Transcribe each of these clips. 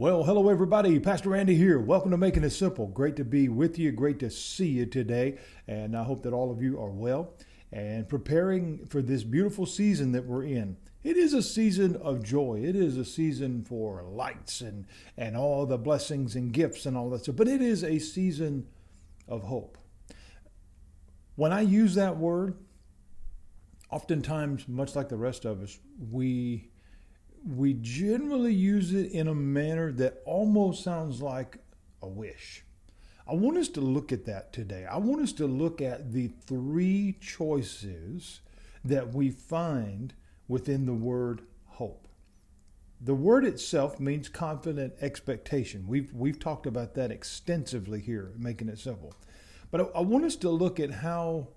Well, hello everybody. Pastor Andy here. Welcome to Making It Simple. Great to be with you. Great to see you today. And I hope that all of you are well and preparing for this beautiful season that we're in. It is a season of joy. It is a season for lights and all the blessings and gifts and all that stuff. But it is a season of hope. When I use that word, oftentimes, much like the rest of us, we generally use it in a manner that almost sounds like a wish. I want us to look at that today. I want us to look at the three choices that we find within the word hope. The word itself means confident expectation. We've talked about that extensively here, Making It Simple. But I want us to look at how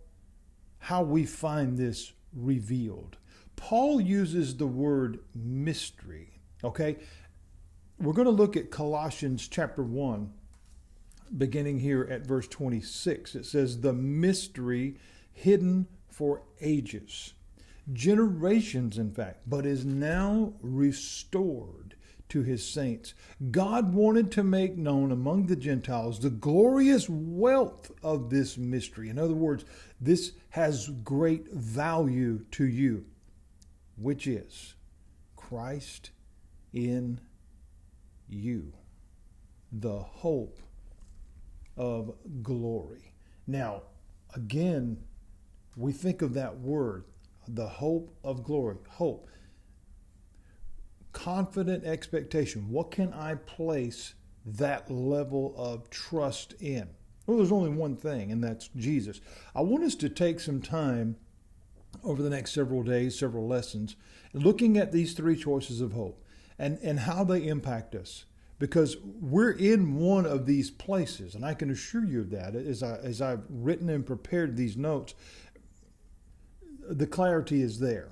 we find this revealed. Paul uses the word mystery, okay? We're going to look at Colossians chapter 1, beginning here at verse 26. It says, the mystery hidden for ages, generations in fact, but is now restored to his saints. God wanted to make known among the Gentiles the glorious wealth of this mystery. In other words, this has great value to you, which is Christ in you, the hope of glory. Now, again, we think of that word, the hope of glory, hope, confident expectation. What can I place that level of trust in? Well, there's only one thing, and that's Jesus. I want us to take some time over the next several days, several lessons, looking at these three choices of hope and how they impact us. Because we're in one of these places, and I can assure you of that as I've written and prepared these notes, the clarity is there.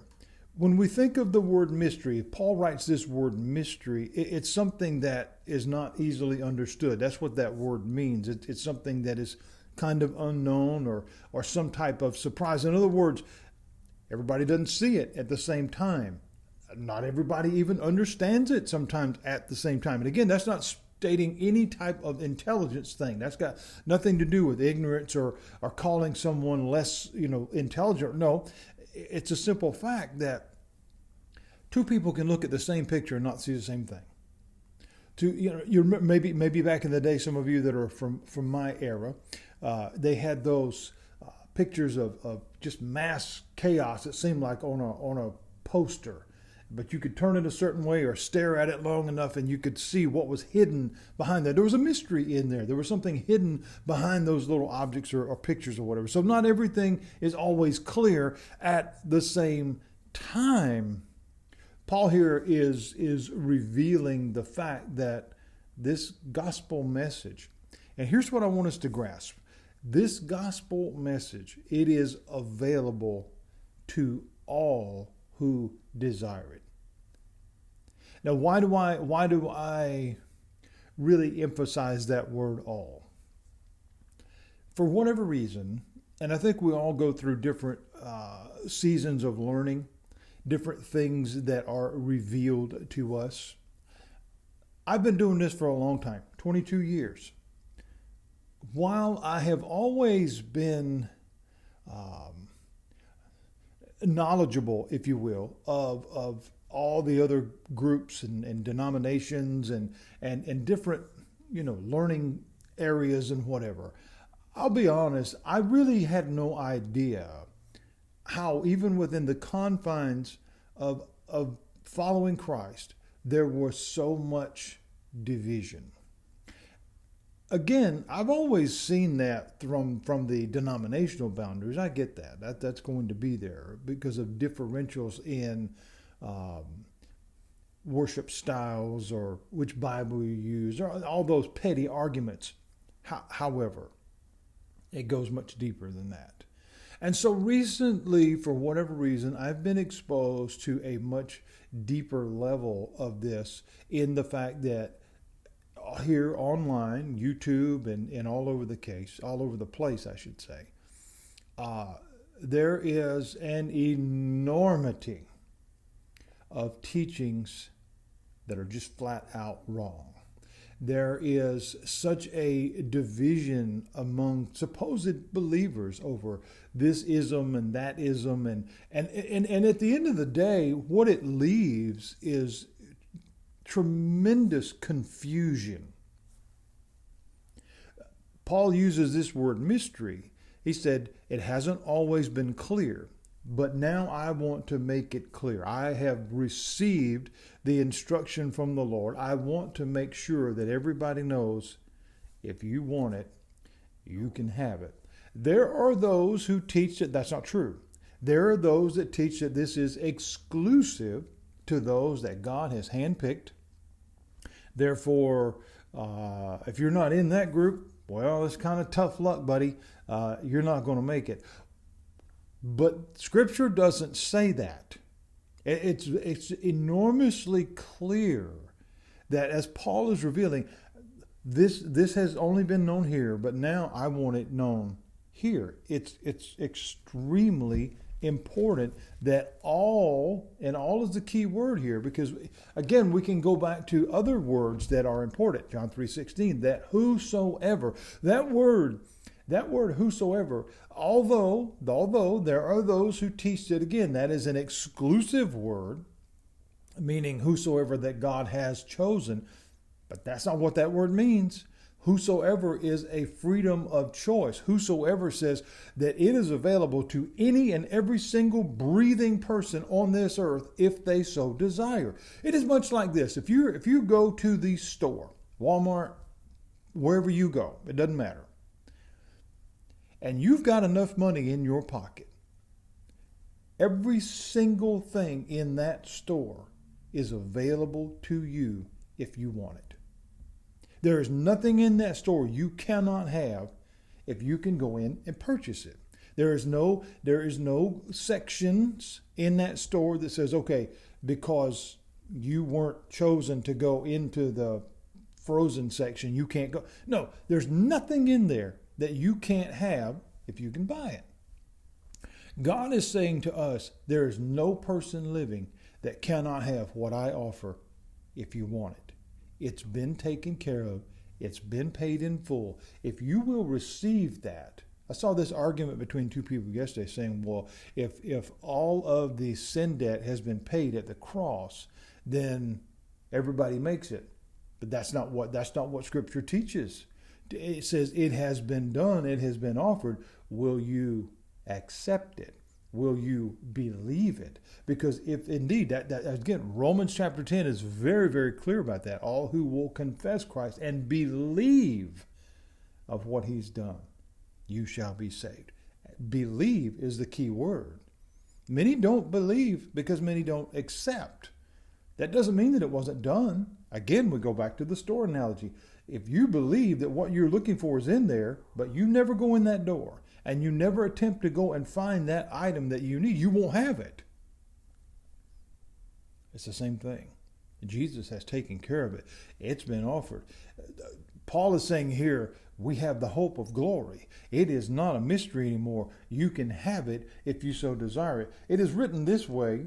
When we think of the word mystery, Paul writes this word mystery, it's something that is not easily understood. That's what that word means. It's something that is kind of unknown or some type of surprise. In other words, everybody doesn't see it at the same time. Not everybody even understands it sometimes at the same time. And again, that's not stating any type of intelligence thing. That's got nothing to do with ignorance or calling someone less, intelligent. No, it's a simple fact that two people can look at the same picture and not see the same thing. You maybe back in the day, some of you that are from my era, they had those pictures of just mass chaos. It seemed like on a poster, but you could turn it a certain way or stare at it long enough and you could see what was hidden behind that. There was a mystery in there. There was something hidden behind those little objects or pictures or whatever. So not everything is always clear at the same time. Paul here is revealing the fact that this gospel message, and here's what I want us to grasp. This gospel message, it is available to all who desire it. Now, why do I really emphasize that word all? For whatever reason, and I think we all go through different seasons of learning, different things that are revealed to us. I've been doing this for a long time, 22 years. While I have always been knowledgeable, if you will, of all the other groups and denominations and different, learning areas and whatever, I'll be honest, I really had no idea how even within the confines of following Christ, there was so much division. Again, I've always seen that from the denominational boundaries. I get that. That's going to be there because of differentials in worship styles or which Bible you use, or all those petty arguments. However, it goes much deeper than that. And so recently, for whatever reason, I've been exposed to a much deeper level of this in the fact that here online, YouTube and all over the place, I should say, there is an enormity of teachings that are just flat out wrong. there is such a division among supposed believers over this ism and that ism, and at the end of the day, what it leaves is tremendous confusion. Paul uses this word mystery. He said, it hasn't always been clear, but now I want to make it clear. I have received the instruction from the Lord. I want to make sure that everybody knows if you want it, you can have it. There are those who teach that that's not true. There are those that teach that this is exclusive to those that God has handpicked. Therefore, if you're not in that group, well, it's kind of tough luck, buddy. You're not going to make it. But Scripture doesn't say that. It's enormously clear that as Paul is revealing, this has only been known here, but now I want it known here. It's extremely important that all, and all is the key word here, because again, we can go back to other words that are important. John 3:16, that whosoever, that word whosoever, although there are those who teach that, again, that is an exclusive word, meaning whosoever that God has chosen, but that's not what that word means. Whosoever is a freedom of choice. Whosoever says that it is available to any and every single breathing person on this earth if they so desire. It is much like this. If you go to the store, Walmart, wherever you go, it doesn't matter, and you've got enough money in your pocket, every single thing in that store is available to you if you want it. There is nothing in that store you cannot have if you can go in and purchase it. There is no sections in that store that says, okay, because you weren't chosen to go into the frozen section, you can't go. No, there's nothing in there that you can't have if you can buy it. God is saying to us, there is no person living that cannot have what I offer if you want it. It's been taken care of. It's been paid in full. If you will receive that. I saw this argument between two people yesterday saying, well, if all of the sin debt has been paid at the cross, then everybody makes it. But that's not what Scripture teaches. It says it has been done, it has been offered. Will you accept it? Will you believe it? Because if indeed, that again, Romans chapter 10 is very, very clear about that. All who will confess Christ and believe of what he's done, you shall be saved. Believe is the key word. Many don't believe because many don't accept. That doesn't mean that it wasn't done. Again, we go back to the store analogy. If you believe that what you're looking for is in there, but you never go in that door, and you never attempt to go and find that item that you need, you won't have it. It's the same thing. Jesus has taken care of it. It's been offered. Paul is saying here, we have the hope of glory. It is not a mystery anymore. You can have it if you so desire it. It is written this way.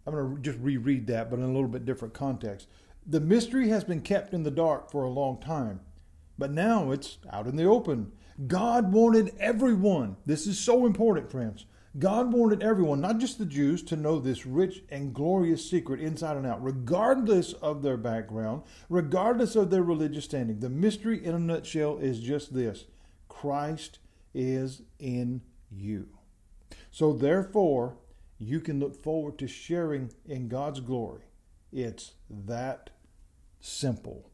I'm going to just reread that, but in a little bit different context. The mystery has been kept in the dark for a long time, but now it's out in the open. God wanted everyone. This is so important, friends. God wanted everyone, not just the Jews, to know this rich and glorious secret inside and out, regardless of their background, regardless of their religious standing. The mystery in a nutshell is just this: Christ is in you. So therefore, you can look forward to sharing in God's glory. It's that simple.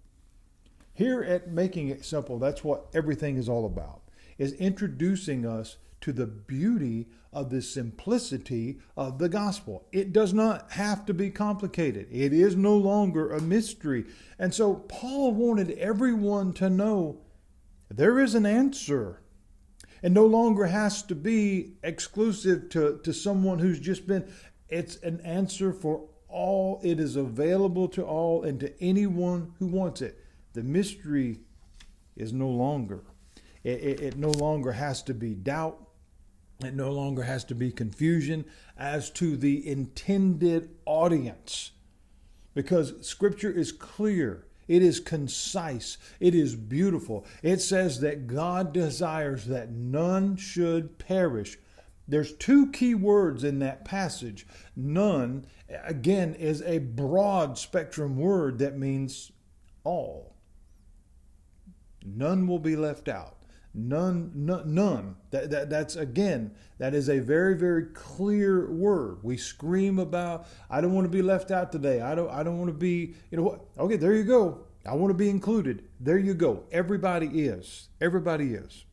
Here at Making It Simple, that's what everything is all about, is introducing us to the beauty of the simplicity of the gospel. It does not have to be complicated. It is no longer a mystery. And so Paul wanted everyone to know there is an answer. And no longer has to be exclusive to someone who's just been. It's an answer for all. It is available to all and to anyone who wants it. The mystery is no longer. It no longer has to be doubt. It no longer has to be confusion as to the intended audience. Because Scripture is clear. It is concise. It is beautiful. It says that God desires that none should perish. There's two key words in that passage. None, again, is a broad spectrum word that means all. None will be left out. None. That's again, that is a very, very clear word. We scream about, I don't want to be left out today. I don't want to be, you know what? Okay, there you go. I want to be included. There you go. Everybody is. Everybody is.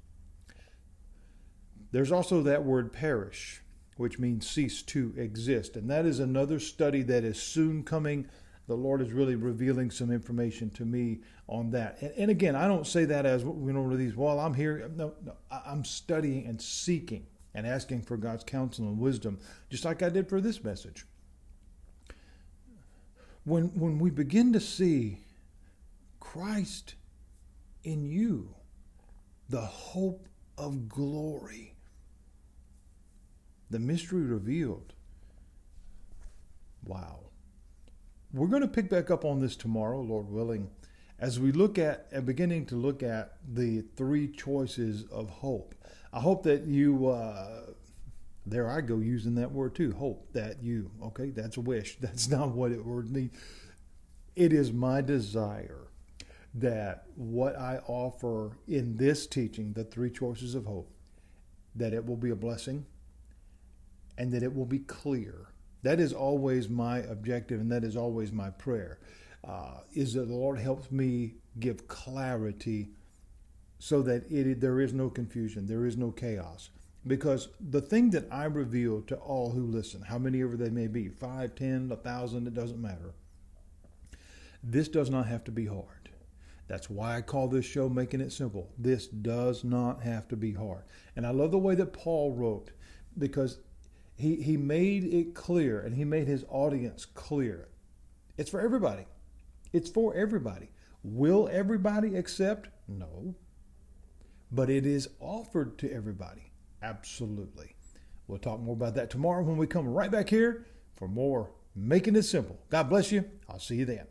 There's also that word perish, which means cease to exist. And that is another study that is soon coming. The Lord is really revealing some information to me on that. And again, I don't say that as, these, well, I'm here. No, I'm studying and seeking and asking for God's counsel and wisdom, just like I did for this message. When we begin to see Christ in you, the hope of glory, the mystery revealed, wow. We're going to pick back up on this tomorrow, Lord willing, as we look at, beginning to look at the three choices of hope. I hope that you, there I go using that word too, hope, that you, okay, that's a wish. That's not what it word means. It is my desire that what I offer in this teaching, the three choices of hope, that it will be a blessing and that it will be clear. That is always my objective, and that is always my prayer, is that the Lord helps me give clarity so that there is no confusion, there is no chaos. Because the thing that I reveal to all who listen, how many ever they may be, 5, 10, 1,000, it doesn't matter. This does not have to be hard. That's why I call this show Making It Simple. This does not have to be hard. And I love the way that Paul wrote, because he made it clear, and he made his audience clear. It's for everybody. It's for everybody. Will everybody accept? No. But it is offered to everybody. Absolutely. We'll talk more about that tomorrow when we come right back here for more Making It Simple. God bless you. I'll see you then.